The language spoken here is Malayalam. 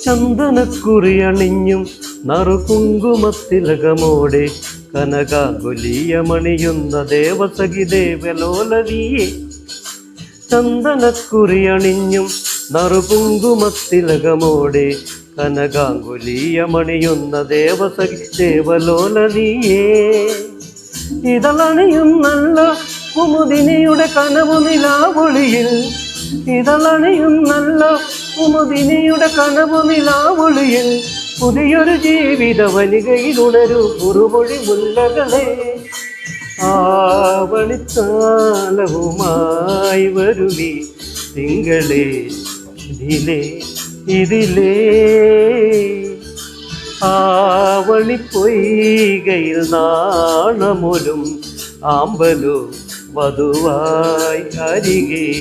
ചന്ദനക്കുറിയണിഞ്ഞും നറുകുങ്കുമത്തിലകമോടെ കനകാകുലീയമണിയുന്ന ദേവസഖി ദേവലോലതിയെ. ചന്ദനക്കുറിയണിഞ്ഞും നറുകുങ്കുമത്തിലകമോടെ കനകാങ്കുലീയമണിയുന്ന ദേവസഖി ദേവലോലതിയെ. ഇതളണിയുന്നല്ല കുമുദിനിയുടെ കനവു നിലാവൊളിയിൽ. ഇതളണിയുന്നല്ല കുമുദിനിയുടെ കനവു നിലാവൊളിയിൽ. പുതിയൊരു ജീവിത വനികയിലുണരൂ കുറുമൊഴി മുല്ലകളെ. ആവണിത്താലവുമായി വരുവി തിങ്കളെ ഇതിലേ ഇതിലേ. ആവണിപ്പൊയ്കയിൽ നാണമൊലും ആമ്പലോ വധുവായി അരികെ.